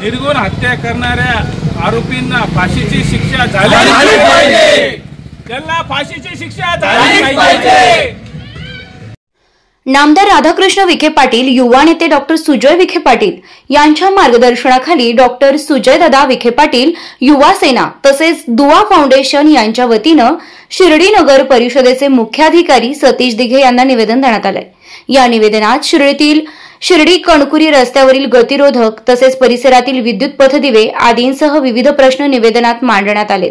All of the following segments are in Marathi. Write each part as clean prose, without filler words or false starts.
निर्गुण हत्या करणाऱ्या आरोपींना फाशीची शिक्षा झाली पाहिजे। त्यांना फाशीची शिक्षा झाली पाहिजे। नामदार राधाकृष्ण विखे पाटील, युवा नेते डॉक्टर सुजय विखे पाटील यांच्या मार्गदर्शनाखाली डॉक्टर सुजयदादा विखे पाटील युवा सेना तसेच दुआ फाउंडेशन यांच्या वतीनं शिर्डी नगर परिषदेचे मुख्याधिकारी सतीश दिघे यांना निवेदन देण्यात आले। या निवेदनात शिर्डी कणकुरी रस्त्यावरील गतिरोधक तसेच परिसरातील विद्युत पथदिवे आदींसह विविध प्रश्न निवेदनात मांडण्यात आले।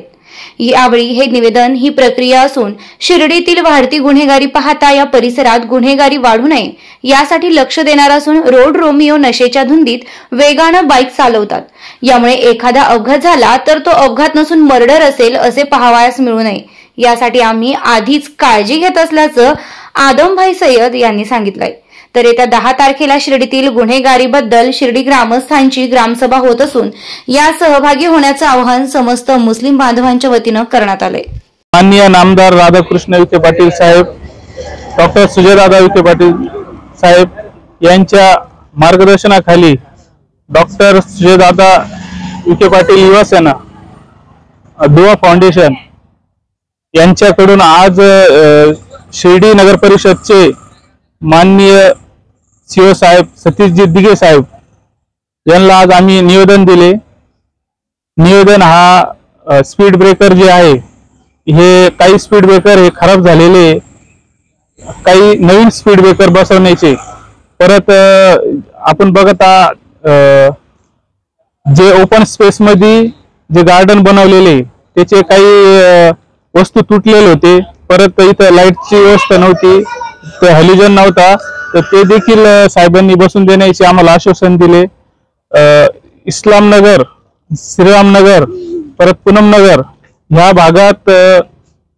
यावेळी हे निवेदन ही प्रक्रिया असून शिर्डीतील वाढती गुन्हेगारी पाहता या परिसरात गुन्हेगारी वाढू नये यासाठी लक्ष देणार असून रोड रोमिओ नशेच्या धुंदीत वेगाने बाईक चालवतात। यामुळे एखादा अपघात झाला तर तो अपघात नसून मर्डर असेल असे पाहावयास मिळू नये यासाठी आम्ही आधीच काळजी घेत असल्याचं आदमभाई सय्यद यांनी सांगितलंय। तर येत्या 10 तारखेला शिर्डीतील गुन्हेगारीबद्दल शिर्डी ग्रामस्थांची ग्रामसभा होत असून या सहभागी होण्याचं आवाहन समस्त मुस्लिम बांधवांच्या वतीनं करण्यात आलंय। माननीय नामदार राधाकृष्ण विखे पाटील साहेब, डॉक्टर सुजयदादा विखे पाटील साहेब यांच्या मार्गदर्शनाखाली डॉक्टर सुजयदादा विखे पाटील युवा सेना दुआ फाउंडेशन यांच्याकडून आज शिर्डी नगर परिषदचे माननीय सीओ साहेब सतीशजी दिघे साहेब यांना आज आम्ही निवेदन दिले। निवेदन हा स्पीड ब्रेकर जे आहे हे काही स्पीड ब्रेकर हे खराब झालेले, काही नवीन स्पीड ब्रेकर बसवण्याचे, परत आपण बघता जे ओपन स्पेस मध्ये जे गार्डन बनवलेले त्याचे काही वस्तू तुटलेले होते, परत इथं लाईटची व्यवस्था नव्हती, ते हॅलोजन नव्हता, तर ते देखील साहेबांनी बसून देण्याचे आम्हाला आश्वासन दिले। इस्लाम नगर, श्रीराम नगर, परत पूनम नगर ह्या भागात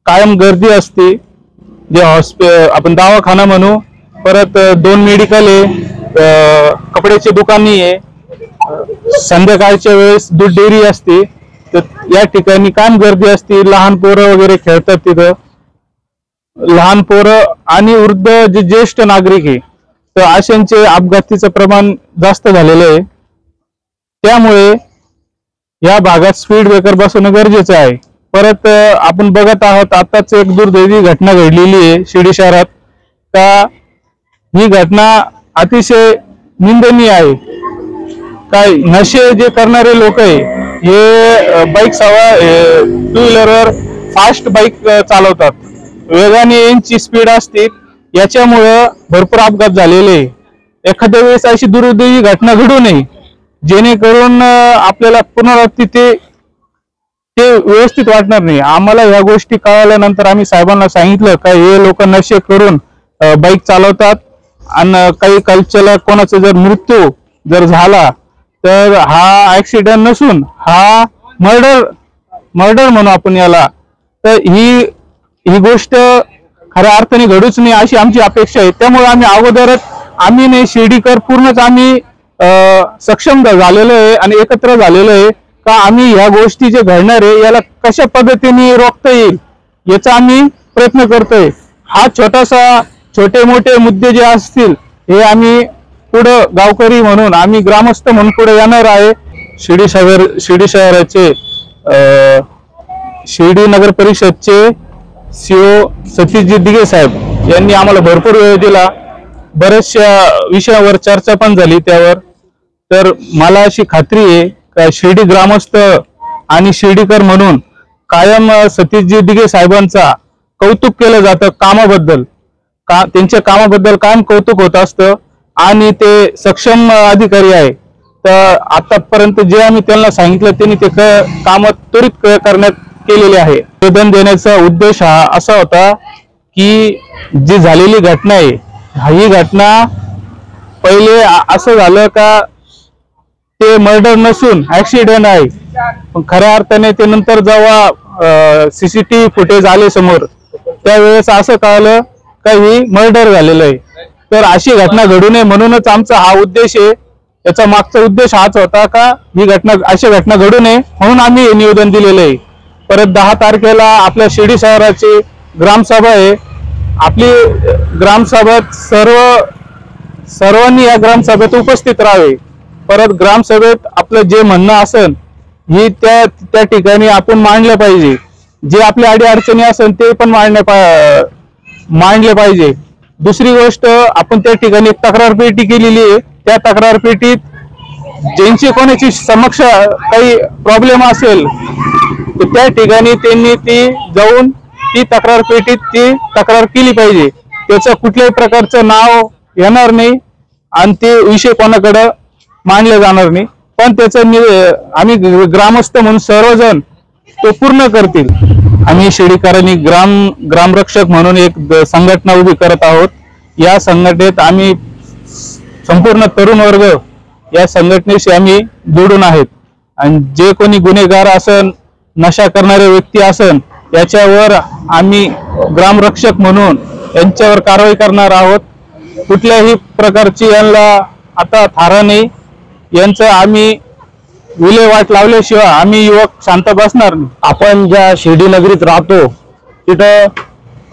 कायम गर्दी असते, जे आपण दवाखाना म्हणू, परत 2 मेडिकल आहे, कपड्याचे दुकानी आहे, संध्याकाळच्या वेळेस दूध डेअरी असते, तर या ठिकाणी कायम गर्दी असते। लहान पोरं वगैरे खेळतात तिथं, लहान पोरं आणि वृद्ध जे ज्येष्ठ नागरिक आहे तर अशांचे अपघातीचं प्रमाण जास्त झालेलं आहे। त्यामुळे या भागात स्पीड ब्रेकर बसवणं गरजेचं आहे। परत आपण बघत आहोत आताच एक दुर्दैवी घटना घडलेली आहे शिर्डी शहरात, का ही घटना अतिशय निंदनीय आहे। काय नशे जे करणारे लोक आहे हे बाईक टू व्हीलरवर फास्ट बाईक चालवतात, वेगाने यांची स्पीड असते, याच्यामुळे भरपूर अपघात झालेले। एखाद्या वेळेस अशी दुर्दैवी घटना घडू नये जेणेकरून आपल्याला पुनरावृत्ती ते व्यवस्थित वाटणार नाही। आम्हाला ह्या गोष्टी कळाल्यानंतर आम्ही साहेबांना सांगितलं का हे लोक नशे करून बाईक चालवतात आणि काही कल्चरला कोणाचा जर मृत्यू जर झाला तर हा ऍक्सिडेंट नसून हा मर्डर म्हणू आपण याला, तर ही गोष्ट खऱ्या अर्थाने घडूच नाही अशी आमची अपेक्षा आहे। त्यामुळे आम्ही अगोदरच आम्ही नाही शिर्डीकर पूर्णच आम्ही सक्षम झालेलो आहे आणि एकत्र झालेलो आहे का आम्ही ह्या गोष्टी जे घडणार आहे याला कशा पद्धतीने रोखता येईल याचा आम्ही प्रयत्न करतोय। हा छोटे मोठे मुद्दे जे असतील हे आम्ही पुढे गावकरी म्हणून आम्ही ग्रामस्थ म्हणून पुढे येणार आहे। शिर्डी शहराचे शिर्डी नगर परिषदचे सीओ सतीशजी दिघे साहेब यांनी आम्हाला भरपूर वेळ दिला, बऱ्याचशा विषयावर चर्चा पण झाली त्यावर। तर मला अशी खात्री आहे का शिर्डी ग्रामस्थ आणि शिर्डीकर म्हणून कायम सतीशजी दिघे साहेबांचा कौतुक केलं जातं कामाबद्दल, त्यांच्या कामाबद्दल कायम कौतुक होत असतं आणि ते सक्षम अधिकारी आहे। तर आतापर्यंत जे आम्ही त्यांना सांगितलं त्यांनी ते काम त्वरित करण्यात केलेले आहे। निवेदन देण्याचा उद्देश हा असा होता की जी झालेली घटना आहे ही घटना पहिले असं झालं का ते मर्डर नसून ऍक्सिडेंट आहे, पण खऱ्या अर्थाने ते नंतर जेव्हा सीसीटीव्ही फुटेज आले समोर त्यावेळेस असं कळलं का ही मर्डर झालेलं आहे। तर अशी घटना घडू नये म्हणूनच आमचा हा उद्देश आहे, याचा मागचा उद्देश हाच होता का ही घटना अशी घटना घडू नये म्हणून आम्ही हे निवेदन दिलेलं आहे। परत 10 तारखेला आपल्या शिर्डी शहराची ग्रामसभा आहे। आपली ग्रामसभेत सर्वांनी या ग्रामसभेत उपस्थित राहावे परत ग्रामसभेत आपलं जे म्हणणं असेल ही त्या ठिकाणी आपण मांडलं पाहिजे. जे आपल्या अडी अडचणी असेल ते पण मांडले पाहिजे. दुसरी गोष्ट, आपण त्या ठिकाणी तक्रार पेटी केलेली आहे. त्या तक्रार पेटीत ज्यांची कोणाची समक्ष काही प्रॉब्लेम असेल तर त्या ठिकाणी त्यांनी ती जाऊन ती तक्रार पेटीत ती तक्रार केली पाहिजे. त्याचं कुठल्याही प्रकारचं नाव येणार नाही आणि ते विषय कोणाकडे मांडले जाणार नाही. पण त्याचं आम्ही ग्रामस्थ म्हणून सर्वजण तो पूर्ण करतील. आम्ही शिर्डीकरांनी ग्रामरक्षक म्हणून एक संघटना उभी करत आहोत. या संघटनेत आम्ही संपूर्ण तरुण वर्ग या संघटनेशी आम्ही जोडून आहेत. आणि जे कोणी गुन्हेगार असन, नशा करणारे व्यक्ती असन, याच्यावर आम्ही ग्रामरक्षक म्हणून यांच्यावर कारवाई करणार आहोत. कुठल्याही प्रकारची यांना आता थारा नाही. यांचं आम्ही विल्हेवाट लावल्याशिवाय आम्ही युवक शांत बसणार नाही. आपण ज्या शिर्डी नगरीत राहतो तिथं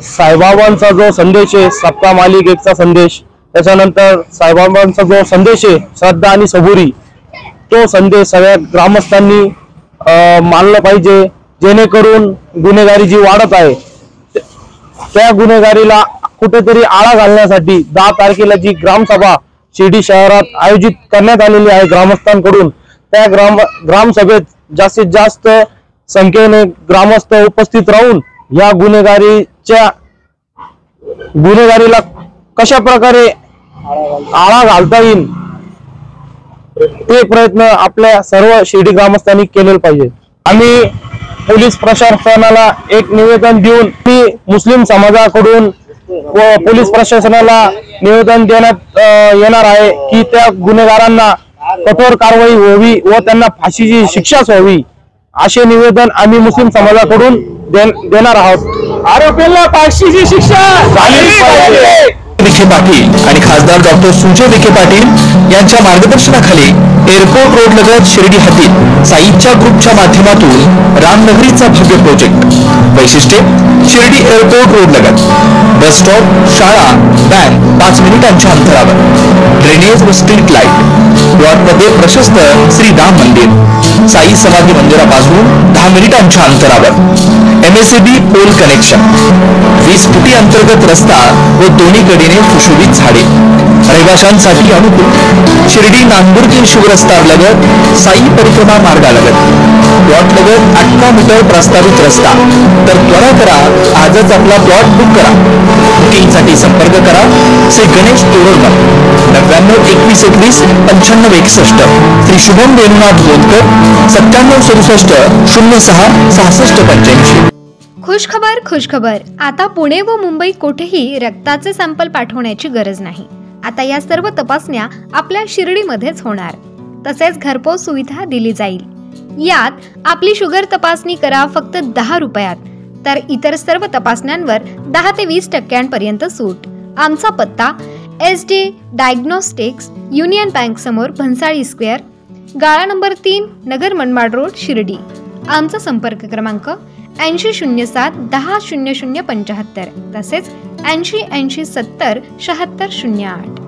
साईबाबांचा जो संदेश आहे, सबका मालिक एकचा संदेश, त्याच्यानंतर साईबाबांचा जो संदेश आहे श्रद्धा आणि सबुरी, तो संदेश सगळ्या ग्रामस्थांनी मानला पाहिजे. जेणेकरून गुन्हेगारी जी वाढत आहे त्या गुन्हेगारीला कुठेतरी आळा घालण्यासाठी 10 तारखेला जी ग्रामसभा शिर्डी शहरात आयोजित करण्यात आलेली आहे ग्रामस्थांकडून, त्या ग्रामसभेत जास्तीत जास्त संख्येने ग्रामस्थ उपस्थित राहून या गुन्हेगारीला कशा प्रकारे आळा घालता येईल ते प्रयत्न आपल्या सर्व शिर्डी ग्रामस्थांनी केले पाहिजे. आम्ही पोलीस प्रशासनाला एक निवेदन देऊन मी मुस्लिम समाजाकडून व पोलीस प्रशासनाला निवेदन देण्यात येणार आहे की त्या गुन्हेगारांना कठोर कारवाई व्हावी व त्यांना फाशीची शिक्षाच व्हावी, असे निवेदन आम्ही मुस्लिम समाजाकडून देणार आहोत. आरोपींना फाशीची शिक्षा झाली पाहिजे. विखे पाटील आणि खासदार डॉक्टर सुजय विखे पाटील यांच्या मार्गदर्शनाखाली एअरपोर्ट रोड लगत शिर्डी हद्दीत साईच्या ग्रुपच्या माध्यमातून रामनगरीचा भव्य प्रोजेक्ट. वैशिष्ट्ये: शिर्डी एअरपोर्ट रोड लगत बस स्टॉप, शाळा, बँक 5 मिनिटांच्या अंतरावर, ड्रेनेज व स्ट्रीट लाईट, प्लॉटमध्ये प्रशस्त श्री राम मंदिर, साई समाधी मंदिरापासून 10 मिनिटांच्या अंतरावर, MSAB पोल कनेक्शन, 20 फुटी अंतर्गत रस्ता व दोन्ही कडेने सुशोभित झाडे, रहिवाशांसाठी अनुकूल. शिर्डी नांदुर्गी शिवरस्ता लगत साई परिक्रमा मार्गालगत, प्लॉट लगत 18 मीटर प्रस्तावित रस्ता. तर त्वरा करा, आजच आपला प्लॉट बुक करा. बुकिंगसाठी संपर्क करा श्री गणेश तोरडमल 99 21 21 95 61, श्री शुभम वेणुनाथ बोलकर 97 67 06 66 85. खुशखबर. आता पुणे व मुंबई कोठेही रक्ताचे सॅम्पल पाठवण्याची गरज नाही. आता या सर्व तपासण्या आपल्या शिर्डीमध्येच होणार. तसेच घरपोच सुविधा दिली जाईल. यात आपली शुगर तपासणी करा फक्त 10 रुपयात, तर इतर सर्व तपासण्यांवर 10 ते 20% सूट. आमचा पत्ता SD डायग्नोस्टिक्स, युनियन बँक समोर, भन्साळी स्क्वेअर, गाळा नंबर 3, नगर मनमाड रोड, शिर्डी. आमचा संपर्क क्रमांक 8007 10 00 75, तसेच 80 80 70 76 08.